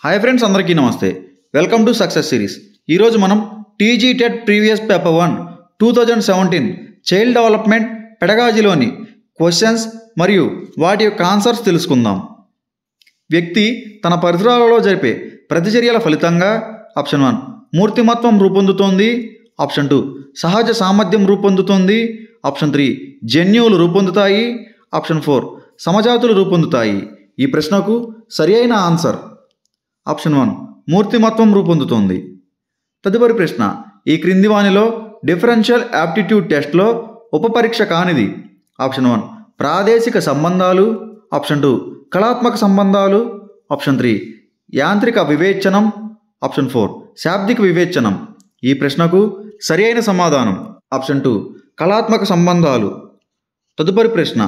Hi friends, అందరికీ నమస్తే. Welcome to success series. ఈరోజు మనం TG TET previous paper 1 2017 child development పెడగాజీలోని క్వశ్చన్స్ మరియు వాటి యొక్క ఆన్సర్స్ తెలుసుకుందాం. వ్యక్తి తన పరిసరాలలో జరిపే ప్రతిచర్యల ఫలితంగా ఆప్షన్ 1 మూర్తిమత్వం రూపొందుతోంది, ఆప్షన్ 2 సహజ సామర్థ్యం రూపొందుతోంది, ఆప్షన్ 3 జన్యువులు రూపొందుతాయి, ఆప్షన్ 4 సమజాతులు రూపొందుతాయి. ఈ ప్రశ్నకు సరి అయిన ఆన్సర్ ఆప్షన్ 1 మూర్తిమత్వం రూపొందుతోంది. తదుపరి ప్రశ్న, ఈ క్రింది వానిలో డిఫరెన్షియల్ యాప్టిట్యూడ్ టెస్ట్లో ఉపపరీక్ష కానిది? ఆప్షన్ 1 ప్రాదేశిక సంబంధాలు, ఆప్షన్ 2 కళాత్మక సంబంధాలు, ఆప్షన్ 3 యాంత్రిక వివేచనం, ఆప్షన్ 4 శాబ్దిక వివేచనం. ఈ ప్రశ్నకు సరి అయిన సమాధానం ఆప్షన్ 2 కళాత్మక సంబంధాలు. తదుపరి ప్రశ్న,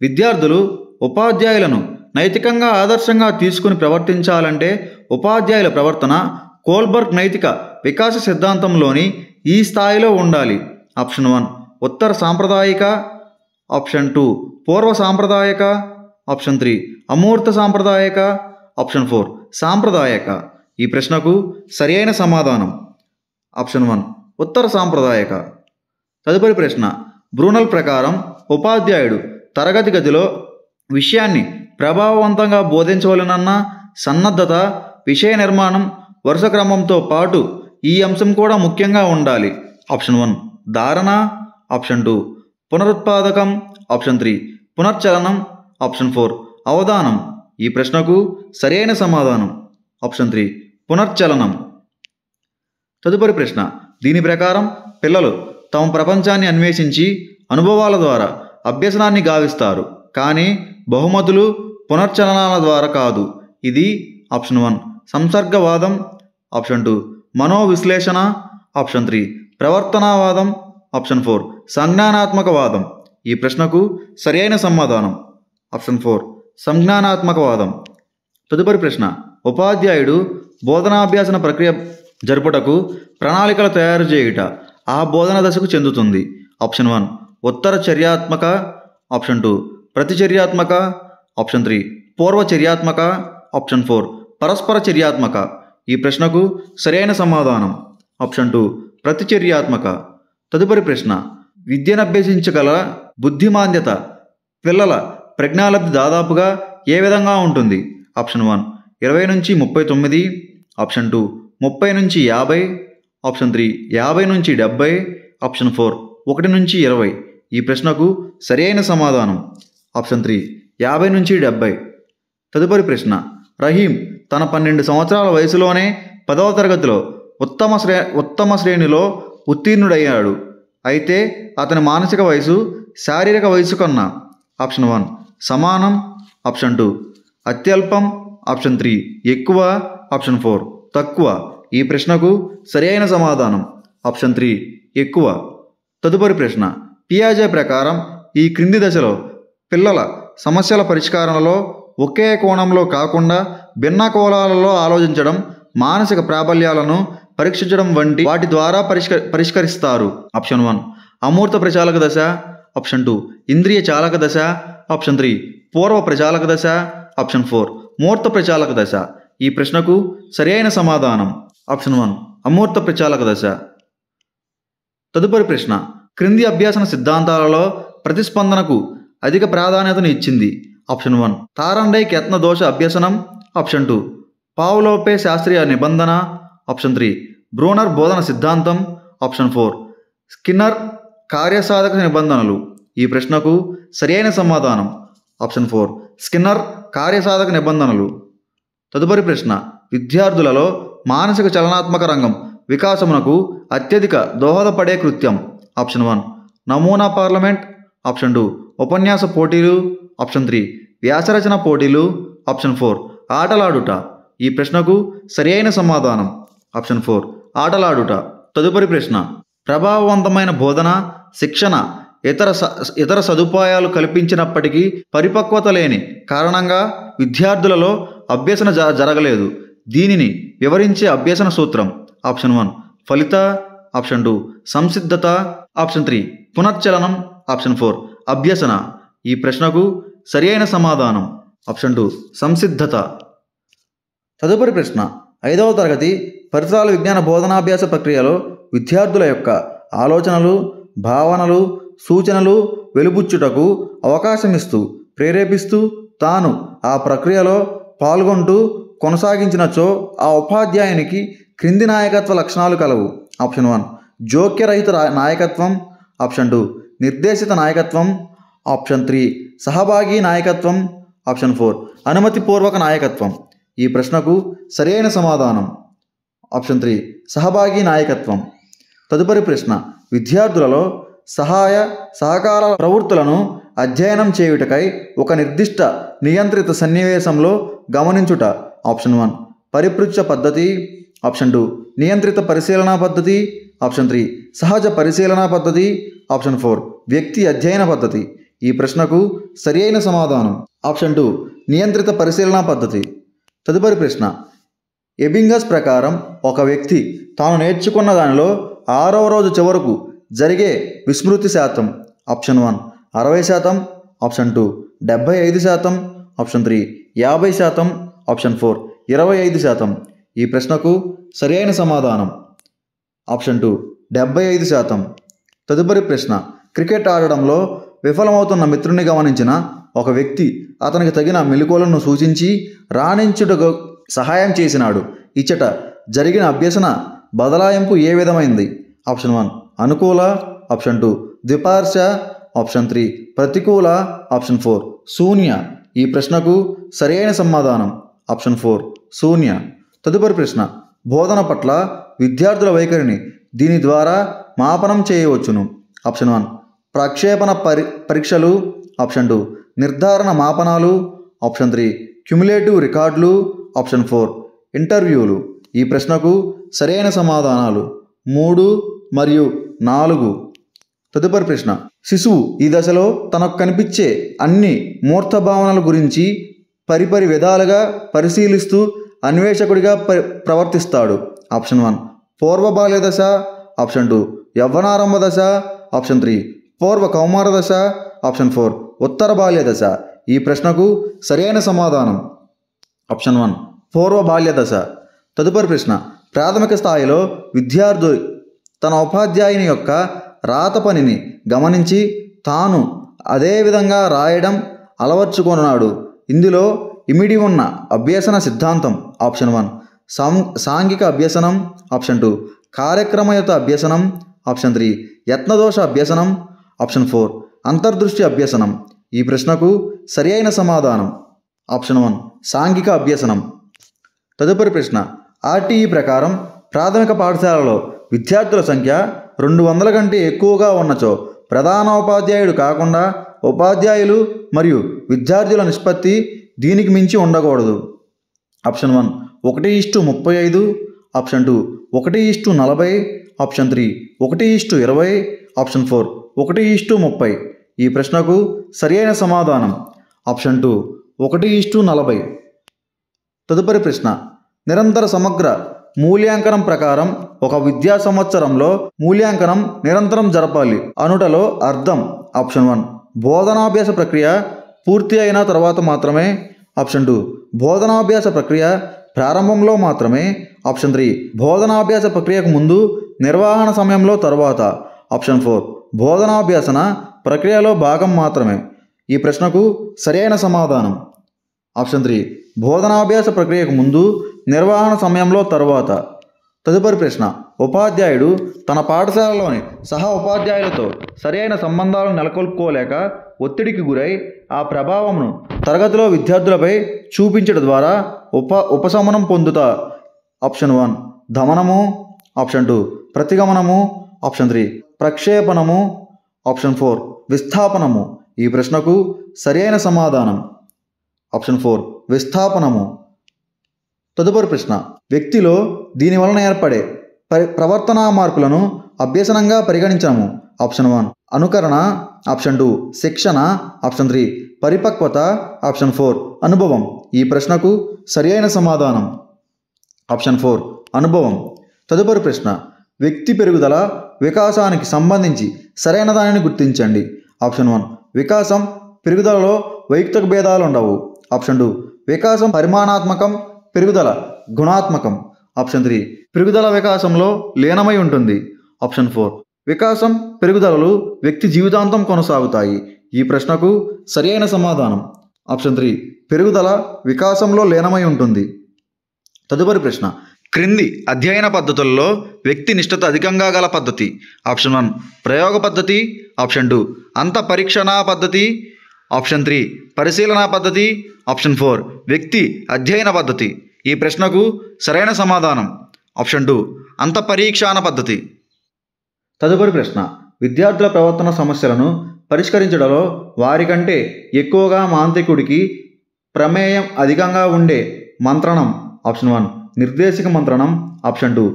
విద్యార్థులు ఉపాధ్యాయులను నైతికంగా ఆదర్శంగా తీసుకుని ప్రవర్తించాలంటే ఉపాధ్యాయుల ప్రవర్తన కోల్బర్గ్ నైతిక వికాస సిద్ధాంతంలోని ఈ స్థాయిలో ఉండాలి. ఆప్షన్ 1 ఉత్తర సాంప్రదాయిక, ఆప్షన్ 2 పూర్వ సాంప్రదాయక, ఆప్షన్ 3 అమూర్త సాంప్రదాయక, ఆప్షన్ 4 సాంప్రదాయక. ఈ ప్రశ్నకు సరి అయిన సమాధానం ఆప్షన్ 1 ఉత్తర సాంప్రదాయక. తదుపరి ప్రశ్న, బ్రూనల్ ప్రకారం ఉపాధ్యాయుడు తరగతి గదిలో విషయాన్ని ప్రభావవంతంగా బోధించవలనన్న సన్నద్ధత, విషయ నిర్మాణం, వరుస క్రమంతో పాటు ఈ అంశం కూడా ముఖ్యంగా ఉండాలి. ఆప్షన్ 1 ధారణ, ఆప్షన్ 2 పునరుత్పాదకం, ఆప్షన్ 3 పునర్చలనం, ఆప్షన్ 4 అవధానం. ఈ ప్రశ్నకు సరైన సమాధానం ఆప్షన్ 3 పునర్చలనం. తదుపరి ప్రశ్న, దీని ప్రకారం పిల్లలు తమ ప్రపంచాన్ని అన్వేషించి అనుభవాల ద్వారా అభ్యసనాన్ని గావిస్తారు, కానీ బహుమతులు పునర్చలనాల ద్వారా కాదు. ఇది ఆప్షన్ 1 సంసర్గవాదం, ఆప్షన్ 2 మనోవిశ్లేషణ, ఆప్షన్ 3 ప్రవర్తనావాదం, ఆప్షన్ 4 సంజ్ఞానాత్మకవాదం. ఈ ప్రశ్నకు సరైన సమాధానం ఆప్షన్ 4 సంజ్ఞానాత్మకవాదం. తదుపరి ప్రశ్న, ఉపాధ్యాయుడు బోధనాభ్యాసన ప్రక్రియ జరుపుటకు ప్రణాళికలు తయారు చేయుట ఆ బోధన దశకు చెందుతుంది. ఆప్షన్ 1 ఉత్తర చర్యాత్మక, ఆప్షన్ 2 ప్రతిచర్యాత్మక, ఆప్షన్ 3 పూర్వ చర్యాత్మక, ఆప్షన్ 4 పరస్పర చర్యాత్మక. ఈ ప్రశ్నకు సరైన సమాధానం ఆప్షన్ 2 ప్రతిచర్యాత్మక. తదుపరి ప్రశ్న, విద్యనభ్యసించగల బుద్ధిమాంద్యత పిల్లల ప్రజ్ఞాలబ్ధి దాదాపుగా ఏ విధంగా ఉంటుంది? ఆప్షన్ 1 20 నుంచి 39, ఆప్షన్ 2 30 నుంచి 50, ఆప్షన్ 3 50 నుంచి 70, ఆప్షన్ 4 1 నుంచి 20. ఈ ప్రశ్నకు సరైన సమాధానం ఆప్షన్ 3 50 నుంచి 70. తదుపరి ప్రశ్న, రహీం తన 12 సంవత్సరాల వయసులోనే 10వ తరగతిలో ఉత్తమ శ్రేణిలో ఉత్తీర్ణుడయ్యాడు. అయితే అతని మానసిక వయసు శారీరక వయసు కన్నా ఆప్షన్ 1 సమానం, ఆప్షన్ 2 అత్యల్పం, ఆప్షన్ 3 ఎక్కువ, ఆప్షన్ 4 తక్కువ. ఈ ప్రశ్నకు సరైన సమాధానం ఆప్షన్ 3 ఎక్కువ. తదుపరి ప్రశ్న, పియాజే ప్రకారం ఈ క్రింది దశలో పిల్లల సమస్యల పరిష్కారంలో ఒకే కోణంలో కాకుండా భిన్న కోణాలలో ఆలోచించడం, మానసిక ప్రాబల్యాలను పరీక్షించడం వంటి వాటి ద్వారా పరిష్కరిస్తారు. ఆప్షన్ 1 అమూర్త ప్రచాలక దశ, ఆప్షన్ 2 ఇంద్రియ చాలక దశ, ఆప్షన్ 3 పూర్వ ప్రచాలక దశ, ఆప్షన్ 4 మూర్త ప్రచాలక దశ. ఈ ప్రశ్నకు సరైన సమాధానం ఆప్షన్ 1 అమూర్త ప్రచాలక దశ. తదుపరి ప్రశ్న, క్రింది అభ్యాసన సిద్ధాంతాలలో ప్రతిస్పందనకు అధిక ప్రాధాన్యతను ఇచ్చింది? ఆప్షన్ 1 తారండైక్ యత్న దోష అభ్యసనం, ఆప్షన్ 2 పావ్లోపే శాస్త్రీయ నిబంధన, ఆప్షన్ 3 బ్రూనర్ బోధన సిద్ధాంతం, ఆప్షన్ 4 స్కిన్నర్ కార్యసాధక నిబంధనలు. ఈ ప్రశ్నకు సరైన సమాధానం ఆప్షన్ 4 స్కిన్నర్ కార్యసాధక నిబంధనలు. తదుపరి ప్రశ్న, విద్యార్థులలో మానసిక చలనాత్మక రంగం వికాసమునకు అత్యధిక దోహదపడే కృత్యం? ఆప్షన్ 1 నమూనా పార్లమెంట్, ఆప్షన్ 2 ఉపన్యాస పోటీలు, ఆప్షన్ 3 వ్యాసరచన పోటీలు, ఆప్షన్ 4 ఆటలాడుట. ఈ ప్రశ్నకు సరి అయిన సమాధానం ఆప్షన్ 4 ఆటలాడుట. తదుపరి ప్రశ్న, ప్రభావవంతమైన బోధన శిక్షణ ఇతర సదుపాయాలు కల్పించినప్పటికీ పరిపక్వత లేని కారణంగా విద్యార్థులలో అభ్యసన జరగలేదు. దీనిని వివరించే అభ్యసన సూత్రం? ఆప్షన్ 1 ఫలిత, ఆప్షన్ 2 సంసిద్ధత, ఆప్షన్ 3 పునర్చలనం, ఆప్షన్ 4 అభ్యసన. ఈ ప్రశ్నకు సరి అయిన సమాధానం ఆప్షన్ 2 సంసిద్ధత. తదుపరి ప్రశ్న 5వ తరగతి పరిసరాల విజ్ఞాన బోధనాభ్యాస ప్రక్రియలో విద్యార్థుల యొక్క ఆలోచనలు, భావనలు, సూచనలు వెలుబుచ్చుటకు అవకాశమిస్తూ ప్రేరేపిస్తూ తాను ఆ ప్రక్రియలో పాల్గొంటూ కొనసాగించినచో ఆ ఉపాధ్యాయునికి క్రింది నాయకత్వ లక్షణాలు కలవు. ఆప్షన్ 1 జోక్యరహిత నాయకత్వం, ఆప్షన్ 2 నిర్దేశిత నాయకత్వం, ఆప్షన్ 3 సహభాగి నాయకత్వం, ఆప్షన్ 4 అనుమతిపూర్వక నాయకత్వం. ఈ ప్రశ్నకు సరైన సమాధానం ఆప్షన్ 3 సహభాగి నాయకత్వం. తదుపరి ప్రశ్న విద్యార్థులలో సహకార ప్రవృత్తులను అధ్యయనం చేయుటకై ఒక నిర్దిష్ట నియంత్రిత సన్నివేశంలో గమనించుట. ఆప్షన్ 1 పరిపృచ్ఛ పద్ధతి, ఆప్షన్ 2 నియంత్రిత పరిశీలనా పద్ధతి, ఆప్షన్ 3 సహజ పరిశీలనా పద్ధతి, ఆప్షన్ 4 వ్యక్తి అధ్యయన పద్ధతి. ఈ ప్రశ్నకు సరియైన సమాధానం ఆప్షన్ 2 నియంత్రిత పరిశీలనా పద్ధతి. తదుపరి ప్రశ్న ఎబింగస్ ప్రకారం ఒక వ్యక్తి తాను నేర్చుకున్న దానిలో 6వ రోజు చివరకు జరిగే విస్మృతి శాతం. Option 1 60%, option 2 75%, option 3 50%, option 4 25%. ఈ ప్రశ్నకు సరైన సమాధానం ఆప్షన్ 2 75%. తదుపరి ప్రశ్న క్రికెట్ ఆడడంలో విఫలమవుతున్న మిత్రుని గమనించిన ఒక వ్యక్తి అతనికి తగిన మెలకువలను సూచించి రాణించుటకు సహాయం చేసినాడు. ఇచ్చట జరిగిన అభ్యసన బదలాయింపు ఏ విధమైంది? ఆప్షన్ 1 అనుకూల, ఆప్షన్ 2 ద్విపార్శ, ఆప్షన్ 3 ప్రతికూల, ఆప్షన్ 4 శూన్య. ఈ ప్రశ్నకు సరైన సమాధానం ఆప్షన్ 4 శూన్య. తదుపరి ప్రశ్న బోధన పట్ల విద్యార్థుల వైఖరిని దీని ద్వారా మాపనం చేయవచ్చును. ఆప్షన్ 1 ప్రక్షేపణ పరీక్షలు, ఆప్షన్ 2 నిర్ధారణ మాపనాలు, ఆప్షన్ 3 క్యుములేటివ్ రికార్డులు, ఆప్షన్ 4 ఇంటర్వ్యూలు. ఈ ప్రశ్నకు సరైన సమాధానాలు 3 మరియు 4. తదుపరి ప్రశ్న శిశువు ఈ దశలో తనకు కనిపించే అన్ని మూర్త భావనల గురించి పరిపరి విధాలుగా పరిశీలిస్తూ అన్వేషకుడిగా ప్రవర్తిస్తాడు. ఆప్షన్ 1 పూర్వ బాల్య దశ, ఆప్షన్ 2 యవ్వనారంభ దశ, ఆప్షన్ 3 పూర్వ కౌమార దశ, ఆప్షన్ 4 ఉత్తర బాల్య దశ. ఈ ప్రశ్నకు సరైన సమాధానం ఆప్షన్ 1 పూర్వ బాల్య దశ. తదుపరి ప్రశ్న ప్రాథమిక స్థాయిలో విద్యార్థి తన ఉపాధ్యాయుని యొక్క రాత పనిని గమనించి తాను అదే విధంగా రాయడం అలవర్చుకున్నాడు. ఇందులో ఇమిడి ఉన్న అభ్యసన సిద్ధాంతం. ఆప్షన్ 1 సాంఘిక అభ్యసనం, ఆప్షన్ 2 కార్యక్రమయుత అభ్యసనం, ఆప్షన్ 3 యత్నదోష అభ్యసనం, ఆప్షన్ 4 అంతర్దృష్టి అభ్యసనం. ఈ ప్రశ్నకు సరియైన సమాధానం ఆప్షన్ 1 సాంఘిక అభ్యసనం. తదుపరి ప్రశ్న ఆర్టీఈ ప్రకారం ప్రాథమిక పాఠశాలలో విద్యార్థుల సంఖ్య 200 కంటే ఎక్కువగా ఉన్నచో ప్రధానోపాధ్యాయుడు కాకుండా ఉపాధ్యాయులు మరియు విద్యార్థుల నిష్పత్తి దీనికి మించి ఉండకూడదు. Option 1 1:35, option 2 1:40, option 3 1:20, option 4 1:30. ఈ ప్రశ్నకు సరియైన సమాధానం ఆప్షన్ 2 1:40. తదుపరి ప్రశ్న నిరంతర సమగ్ర మూల్యాంకనం ప్రకారం ఒక విద్యా సంవత్సరంలో మూల్యాంకనం నిరంతరం జరపాలి అనుటలో అర్థం. ఆప్షన్ 1 బోధనాభ్యాస ప్రక్రియ పూర్తి అయిన తర్వాత మాత్రమే, ఆప్షన్ 2 బోధనాభ్యాస ప్రక్రియ ప్రారంభంలో మాత్రమే, ఆప్షన్ 3 బోధనాభ్యాస ప్రక్రియకు ముందు నిర్వహణ సమయంలో తర్వాత, ఆప్షన్ 4 బోధనాభ్యాసన ప్రక్రియలో భాగం మాత్రమే. ఈ ప్రశ్నకు సరైన సమాధానం ఆప్షన్ 3 బోధనాభ్యాస ప్రక్రియకు ముందు నిర్వహణ సమయంలో తరువాత. తదుపరి ప్రశ్న ఉపాధ్యాయుడు తన పాఠశాలలోని సహ ఉపాధ్యాయులతో సరైన సంబంధాలను నెలకొల్పుకోలేక ఒత్తిడికి గురై ఆ ప్రభావంను తరగతిలో విద్యార్థులపై చూపించడం ద్వారా ఉపశమనం పొందుతా. ఆప్షన్ 1 దమనము, ఆప్షన్ 2 ప్రతిగమనము, ఆప్షన్ 3 ప్రక్షేపణము, ఆప్షన్ 4 విస్థాపనము. ఈ ప్రశ్నకు సరైన సమాధానం ఆప్షన్ 4 విస్థాపనము. తదుపరి ప్రశ్న వ్యక్తిలో దీని వలన ఏర్పడే ప్రవర్తనా మార్పులను అభ్యసనంగా పరిగణించము. ఆప్షన్ 1 అనుకరణ, ఆప్షన్ 2 శిక్షణ, ఆప్షన్ 3 పరిపక్వత, ఆప్షన్ 4 అనుభవం. ఈ ప్రశ్నకు సరియైన సమాధానం ఆప్షన్ 4 అనుభవం. తదుపరి ప్రశ్న వ్యక్తి పెరుగుదల వికాసానికి సంబంధించి సరైన దానిని గుర్తించండి. ఆప్షన్ 1 వికాసం పెరుగుదలలో వైయక్తిక భేదాలు ఉండవు. ఆప్షన్ 2 వికాసం పరిమాణాత్మకం, పెరుగుదల గుణాత్మకం. ఆప్షన్ 3 పెరుగుదల వికాసంలో లీనమై ఉంటుంది. ఆప్షన్ 4 వికాసం పెరుగుదలలు వ్యక్తి జీవితాంతం కొనసాగుతాయి. ఈ ప్రశ్నకు సరియైన సమాధానం ఆప్షన్ 3 పెరుగుదల వికాసంలో లీనమై ఉంటుంది. తదుపరి ప్రశ్న క్రింది అధ్యయన పద్ధతుల్లో వ్యక్తి నిష్ఠత అధికంగా గల పద్ధతి. ఆప్షన్ 1 ప్రయోగ పద్ధతి. ఆప్షన్ 2 అంత పరీక్షణా పద్ధతి. ఆప్షన్ 3 పరిశీలనా పద్ధతి. ఆప్షన్ 4 వ్యక్తి అధ్యయన పద్ధతి. ఈ ప్రశ్నకు సరైన సమాధానం ఆప్షన్ 2 అంత పరీక్షాన పద్ధతి. తదుపరి ప్రశ్న విద్యార్థుల ప్రవర్తన సమస్యలను పరిష్కరించడంలో వారికంటే ఎక్కువగా మాంత్రికుడికి ప్రమేయం అధికంగా ఉండే మంత్రణం. ఆప్షన్ 1 నిర్దేశిక మంత్రణం. ఆప్షన్ 2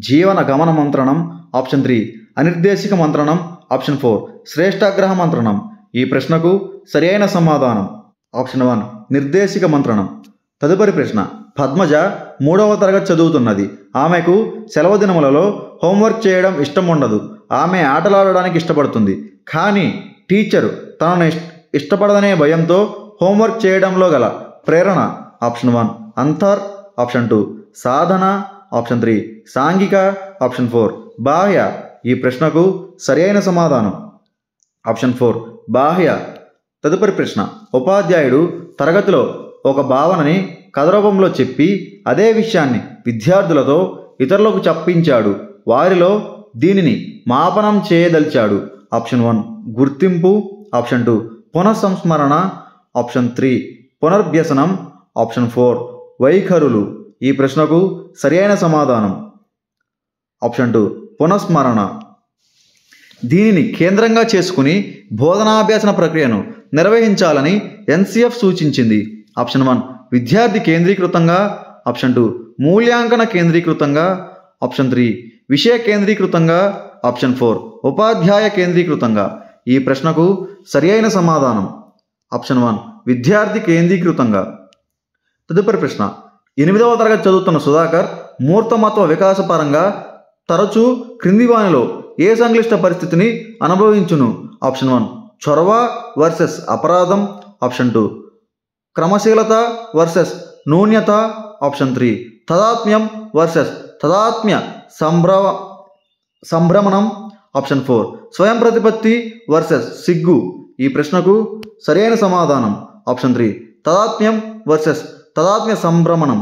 జీవన గమన మంత్రణం. ఆప్షన్ 3 అనిర్దేశిక మంత్రణం. ఆప్షన్ 4 శ్రేష్ఠాగ్రహ మంత్రణం. ఈ ప్రశ్నకు సరైన సమాధానం ఆప్షన్ 1 నిర్దేశిక మంత్రణం. తదుపరి ప్రశ్న పద్మజ 3వ తరగతి చదువుతున్నది. ఆమెకు సెలవు దినములలో హోంవర్క్ చేయడం ఇష్టం ఉండదు. ఆమె ఆటలాడడానికి ఇష్టపడుతుంది. కానీ టీచరు తనను ఇష్టపడదనే భయంతో హోంవర్క్ చేయడంలో గల ప్రేరణ. ఆప్షన్ 1 అంతర్. ఆప్షన్ 2 సాధన. ఆప్షన్ 3 సాంఘిక. ఆప్షన్ 4 బాహ్య. ఈ ప్రశ్నకు సరైన సమాధానం ఆప్షన్ 4 బాహ్య. తదుపరి ప్రశ్న ఉపాధ్యాయుడు తరగతిలో ఒక భావనని కథ రూపంలో చెప్పి అదే విషయాన్ని విద్యార్థులతో ఇతరులకు చెప్పించాడు. వారిలో దీనిని మాపనం చేయదలిచాడు. ఆప్షన్ 1 గుర్తింపు. ఆప్షన్ 2 పునఃసంస్మరణ. ఆప్షన్ 3 పునర్భ్యసనం. ఆప్షన్ 4 వైఖరులు. ఈ ప్రశ్నకు సరైన సమాధానం ఆప్షన్ 2 పునఃస్మరణ. దీనిని కేంద్రంగా చేసుకుని బోధనాభ్యాసన ప్రక్రియను నిర్వహించాలని ఎన్సిఎఫ్ సూచించింది. ఆప్షన్ 1 విద్యార్థి కేంద్రీకృతంగా. ఆప్షన్ 2 మూల్యాంకన కేంద్రీకృతంగా. ఆప్షన్ 3 విషయ కేంద్రీకృతంగా. ఆప్షన్ 4 ఉపాధ్యాయ కేంద్రీకృతంగా. ఈ ప్రశ్నకు సరియైన సమాధానం ఆప్షన్ 1 విద్యార్థి కేంద్రీకృతంగా. తదుపరి ప్రశ్న 8వ తరగతి చదువుతున్న సుధాకర్ మూర్తమత్వ వికాస పరంగా తరచూ క్రింది వానిలో ఏ సంక్లిష్ట పరిస్థితిని అనుభవించును. ఆప్షన్ 1 చొరవ వర్సెస్ అపరాధం. ఆప్షన్ 2 క్రమశీలత వర్సెస్ నూన్యత. ఆప్షన్ 3 తదాత్మ్యం వర్సెస్ తదాత్మ్య సంభ్రమణం. ఆప్షన్ 4 స్వయం ప్రతిపత్తి వర్సెస్ సిగ్గు. ఈ ప్రశ్నకు సరైన సమాధానం ఆప్షన్ 3 తదాత్మ్యం వర్సెస్ తదాత్మ్య సంభ్రమణం.